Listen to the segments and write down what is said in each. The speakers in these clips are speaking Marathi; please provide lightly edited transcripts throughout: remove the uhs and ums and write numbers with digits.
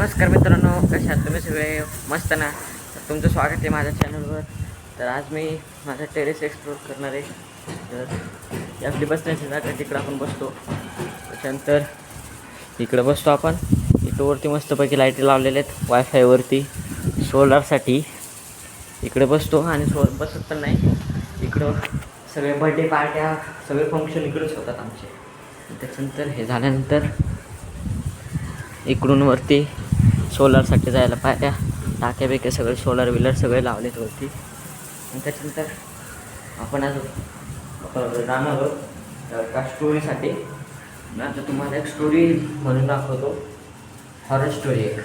नमस्कार मित्रांनो, कशा आहात तुम्ही सगळे? मस्त ना? तर तुमचं स्वागत आहे माझ्या चॅनलवर. तर आज मी माझा टेरेस एक्सप्लोर करणार आहे. तर ही आपली बसण्याची जागा, तिकडं आपण बसतो. त्याच्यानंतर इकडं बसतो आपण. इकडं वरती मस्तपैकी लाईटी लावलेल्या आहेत वायफायवरती सोलारसाठी. इकडे बसतो आणि बसत पण नाही. इकडं सगळे बर्थडे पार्ट्या, सगळे फंक्शन इकडेच होतात आमचे. त्याच्यानंतर हे झाल्यानंतर इकडून वरती सोलारसाठी जायला पायऱ्या, टाक्या बिक्या सगळे सोलार व्हीलर सगळे लावलेत वरती. आणि त्याच्यानंतर आपण आज जाणार आहोत का स्टोरीसाठी. आता तुम्हाला एक स्टोरी म्हणून दाखवतो, हॉरर स्टोरी. एक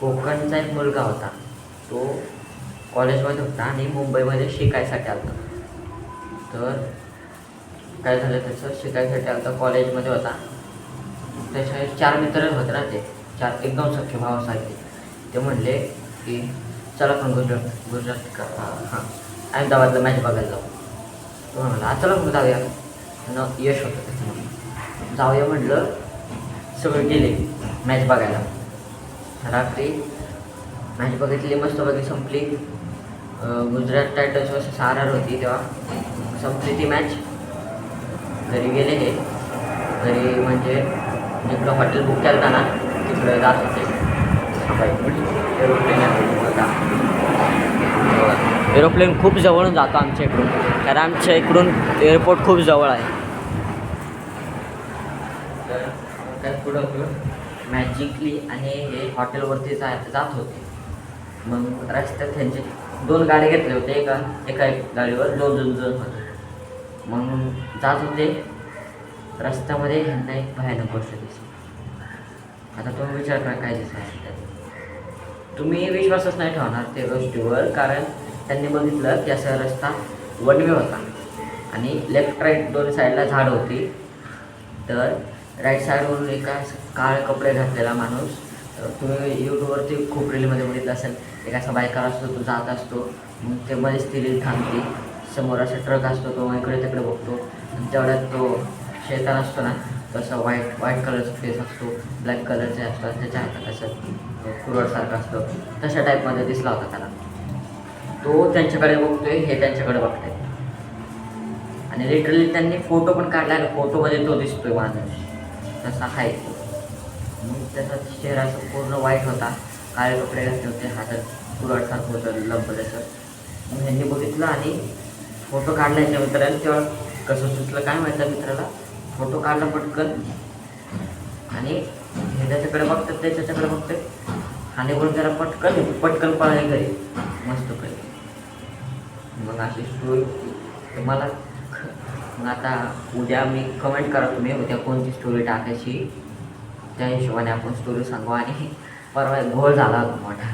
कोकणचा एक मुलगा होता, तो कॉलेजमध्ये होता आणि मुंबईमध्ये शिकायसाठी आला होता. तर काय झालं, त्याचं शिकायसाठी आला होता, कॉलेजमध्ये होता. त्याच्या 4 मित्र होते ना, ते 4 एकदम सख्खे भावासारखे. ते म्हणले की चला आपण गुजरात का हां अहमदाबादला मॅच बघायला जाऊ. तो म्हणला चला मग जाऊया. यश होतं त्याच्यामध्ये, जाऊया म्हटलं. सगळे गेले मॅच बघायला. रात्री मॅच बघितली, मस्तपैकी संपली. गुजरात टायटन्स वर्सेस RR होती, तेव्हा संपली ती मॅच. घरी गेले हे. घरी म्हणजे जिकडं हॉटेल बुक केलं होतं ना, तिकडं जात होते. एरोप्लेन खूप जवळून जातो आमच्या इकडून, कारण आमच्या इकडून एअरपोर्ट खूप जवळ आहे. तर काय पुढं मॅच जिंकली आणि हे हॉटेलवरती जात होते. मग रस्त्यात त्यांचे 2 गाड्या घेतले होते, एका गाडीवर 2 जण होते. मग जात होते रस्त्यामध्ये, ह्यांना एक भयानक गोष्ट दिसली. आता तुम्ही विचार करा काय दिसलं. तुम्ही विश्वासच नाही ठेवणार त्या गोष्टीवर, कारण त्यांनी बघितलं की असा रस्ता वन वे होता आणि लेफ्ट राईट दोन्ही साईडला झाडं होती. तर राईट साईडवरून एका काळे कपडे घातलेला माणूस, तुम्ही यूट्यूबवरती खूप रीलमध्ये बघितलं असेल, एक असा बायकार असतो, तो जात असतो. मग ते मध्येच ती रील थांबते. समोर असा ट्रक असतो, तो इकडे तिकडे बघतो. तेवढ्यात तो शैतान असतो ना, तसं व्हाईट कलरचा फेस असतो, ब्लॅक कलरचे असतात, त्याच्या हातात असं कुरडसारखं असतं. तशा टाईपमध्ये दिसला होता त्याला. तो त्यांच्याकडे बघतोय, हे त्यांच्याकडे बघतोय. आणि लिटरली त्यांनी फोटो पण काढला आणि फोटोमध्ये तो दिसतोय माणूस, तसा आहे. मग त्याचा चेहरा असं पूर्ण वाईट होता, काळे कपडे घातले होते, हातात कुरडसारखं होतं लंबल असं. मग ह्यांनी बघितलं आणि फोटो काढला ह्याच्या मित्राने. तेव्हा कसं सुचलं काय माहिती मित्राला, फोटो काढला पटकन आणि हे त्याच्याकडे बघतात, ते त्याच्याकडे बघते आणि बोलून त्याला पटकन पळाले घरी मस्त काही. मग अशी स्टोरी तुम्हाला. मग आता उद्या मी कमेंट करा तुम्ही उद्या कोणती स्टोरी टाकायची, त्या हिशोबाने आपण स्टोरी सांगू. आणि परवा घोळ झाला होता मोठा.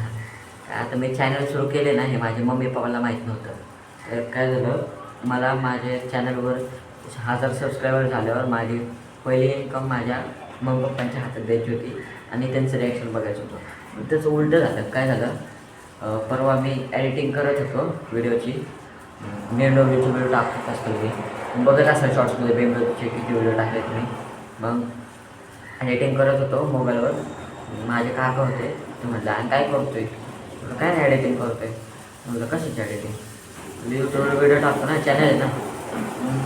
आता मी चॅनल सुरू केले ना, हे माझ्या मम्मी पप्पाला माहीत नव्हतं. तर काय झालं, मला माझ्या चॅनलवर 1000 सबस्क्रायबर झाल्यावर माझी पहिली इन्कम माझ्या मम्मी पप्पांच्या हातात द्यायची होती आणि त्यांचं रिॲक्शन बघायचं होतं. त्याचं उलटं झालं. काय झालं, परवा मी एडिटिंग करत होतो व्हिडिओची. बेंबलोचे व्हिडिओ टाकत असतो मी, बघत असाल शॉर्ट्समध्ये बेंबलोचे किती व्हिडिओ टाकले तुम्ही. मग एडिटिंग करत होतो मोबाईलवर. माझे काका होते, ते म्हटलं आणि काय करतोय, काय नाही एडिटिंग करतोय. म्हटलं कशाची एडिटिंग, यूट्यूबवर व्हिडिओ टाकतो ना, चॅनल आहे ना.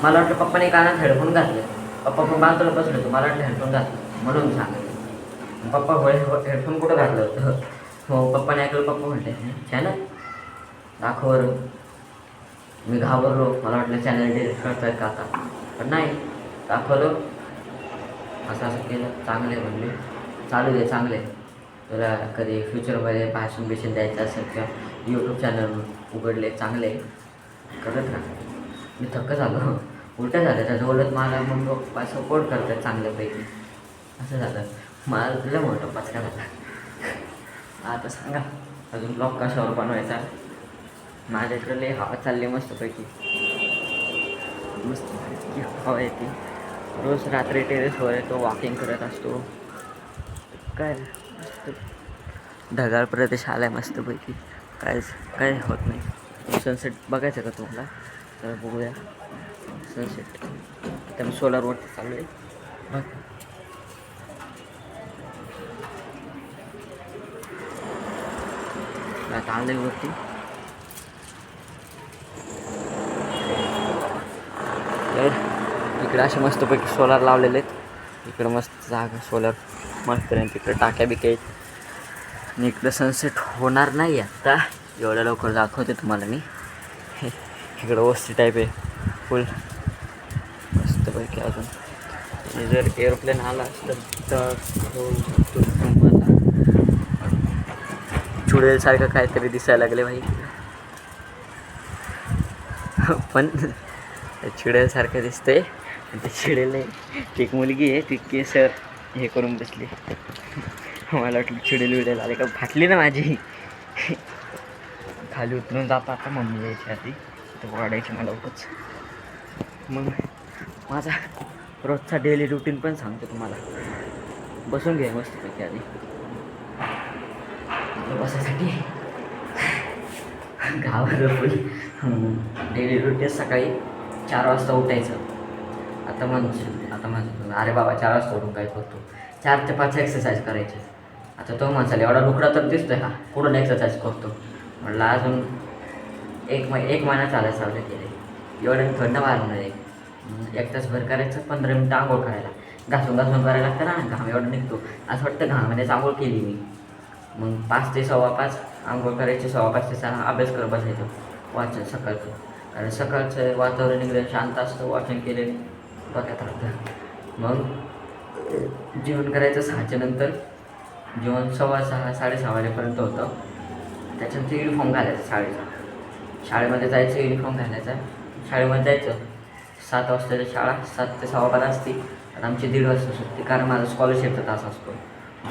मला वाटलं पप्पाने कानात हेडफोन घातले. पप्पा पण बाजूला बसले होते, मला वाटलं हेडफोन घातलं म्हणून सांगितलं. पप्पा हेडफोन कुठं घातलं होतं. हो, पप्पाने ऐकलं. पप्पा म्हटले चॅनल दाखवर. मी घाबरलो, मला वाटलं चॅनल डिलीट करतायत का आता, पण नाही, दाखवलं. असं केलं. चांगले म्हणले, चालू दे चांगले. तुला कधी फ्युचरमध्ये भाषण द्यायचं असेल किंवा यूट्यूब चॅनल उघडले चांगले करत राहा. मी थक्क झालो, उलटं झालं. त्याचं बोलत मला मग पप्पा सपोर्ट करतात चांगल्यापैकी. असं झालं. मला तुला मोठं पचका झाला. आता सांगा अजून ब्लॉग कशावर बनवायचा. माझ्याकडे लई हवा चालली मस्तपैकी, मस्तपैकी हवा येते. रोज रात्री टेरेसवर येतो, वॉकिंग करत असतो. काय मस्त ढगाळ प्रदेश आला आहे मस्तपैकी. काय होत नाही. सनसेट बघायचं का तुम्हाला, तर बघूया सनसेट. आता मी सोलारवरती चालू आहे बघ. आता आलंय वरती. तर इकडे असे मस्तपैकी सोलार लावलेले आहेत. इकडं मस्त जागा सोलार मस्तपर्यंत इकडे टाक्या बिक्या आहेत. आणि इकडं सनसेट होणार नाही आता, एवढ्या लवकर दाखवते तुम्हाला मी. इकडं वस्ती टाईप आहे फुल मस्तपैकी. अजून आणि जर एअरोप्लेन आला असतं तर तुम्हाला चुडेलसारखं काहीतरी दिसायला लागले भाई. पण चिडेलसारखं दिसतंय. आणि ते चिडेल नाही, ती एक मुलगी आहे, ती केसर हे करून बसली. मला वाटलं चिडेल विडेल आले का, फाटली ना माझी. खाली उतरून जाता आता मम्मी यायची आधी तर वाढायची मला उगाच. मग माझा रोजचा डेली रुटीन पण सांगतो तुम्हाला. बसून घे मस्तपैकी आधी. बसायसाठी गावाला फुल डेली रुटीन. सकाळी 4 वाजता उठायचं. आता म्हणतो अरे बाबा 4 वाजता उठून काय करतो, 4 ते 5 एक्सरसाइज करायचे. आता तो म्हणसाल एवढा लुकडा तर दिसतोय हा, कुठून एक्सरसाइज करतो. म्हटलं अजून एक महिना चालायचं चालू केले. एवढं थंड वाजणार आहे. 1 तासभर करायचं, 15 मिनटं आंघोळ करायला. घासून करायला लागतं ना, घाम एवढं निघतो. असं वाटतं घामानेच आंघोळ केली मी. मग 5 ते 5:15 आंघोळ करायची, 5:15 ते 6 अभ्यास करत बसायचं, वाचन सकाळचं. कारण सकाळचं वातावरण एकदम शांत असतं, वाचन केलेलं डोक्यात राहतं. मग जेवण करायचं 6च्या नंतर. जेवण 6:15 6:30 वाजेपर्यंत होतं. त्याच्यानंतर युनिफॉर्म घालायचा शाळेचा. शाळेमध्ये जायचं, युनिफॉर्म घालायचा, शाळेमध्ये जायचं. 7 वाजताची शाळा, 7 ते 12:15 असते. आणि आमची 1:30 वाजता सुटते, कारण माझा स्कॉलरशिपचा तास असतो.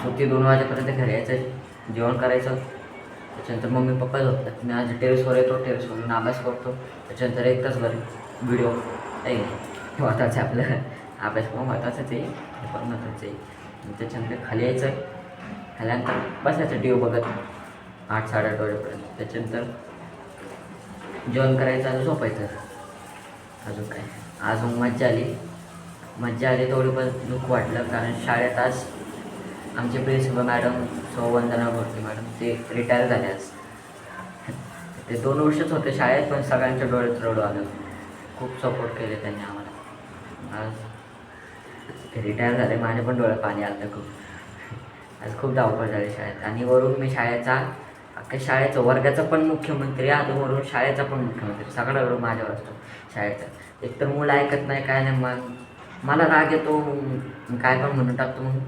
सुट्टी 2 वाजेपर्यंत घरी यायचं, जेवण करायचं. त्याच्यानंतर मम्मी पप्पा झोपतात. मी आज टेरेसवर येतो, टेरेसवरून अभ्यास करतो. त्याच्यानंतर 1 तासभर व्हिडिओ आहे महत्त्वाचं आपलं. अभ्यास पण महत्त्वाचंच आहे, हे पण महत्त्वाचं आहे. त्याच्यानंतर खाली यायचं, खाल्यानंतर बसायचं टी व्ही बघत 8 साडेआठ वाजेपर्यंत. त्याच्यानंतर जेवण करायचं आणि झोपायचं. अजून काय, अजून मज्जा आली तेवढी पण दुःख वाटलं. कारण शाळेत आज आमचे प्रिन्सिपल मॅडम वंदना भोरके मॅडम ते रिटायर झाले आज. ते 2 वर्षच होते शाळेत, पण सगळ्यांच्या डोळ्यात रडू आलं. खूप सपोर्ट केले त्यांनी आम्हाला. आज ते रिटायर झाले, माझ्या पण डोळ्यात पाणी आलं खूप. आज खूप धावपळ झाली शाळेत. आणि वरून मी शाळेचा वर्गाचा पण मुख्यमंत्री, अजून वरून शाळेचा पण मुख्यमंत्री. सगळा वेळ माझ्यावर असतो शाळेचा. एकतर मुलं ऐकत नाही, काय नाही. मग मला राग येतो, काय पण म्हणून टाकतो. मग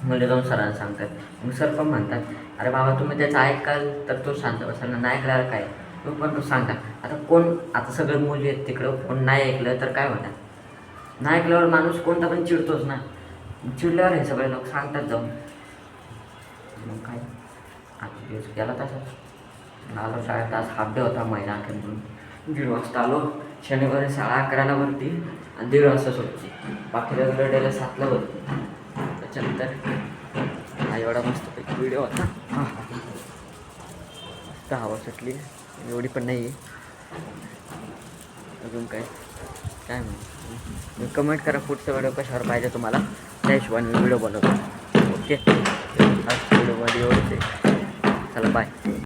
मुले जाऊन सरांना सांगतात. मग सर पण म्हणतात, अरे बाबा तुम्ही त्याचं ऐकाल तर तो शांत बसाल ना, नाही ऐकल्यावर काय तो पण तो सांगा. आता सगळे मुली आहेत तिकडं, कोण नाही ऐकलं तर काय होणार. नाही ऐकल्यावर माणूस कोणता पण चिडतोच ना. चिडल्यावर हे सगळे लोक सांगतात जाऊन. मग काय आजचा दिवस गेला तसाच. आलो शाळेत, आज हाफ डे होता महिना अखेर म्हणून. 1:30 वाजता आलो. शनिवारी शाळा 11ला भरती आणि 1:30 वाजता सुटते. बाकी रेग्युलर डेला 7ला भरती. त्याच्यानंतर हा एवढा मस्तपैकी व्हिडिओ होता. मस्त हवा सुटली, एवढी पण नाही आहे. अजून काय म्हणू, कमेंट करा पुढचा व्हिडिओ कशावर पाहिजे तुम्हाला, त्या हिशोबाने व्हिडिओ बनवतो. ओके, आज व्हिडिओमध्ये एवढंच आहे. चला बाय.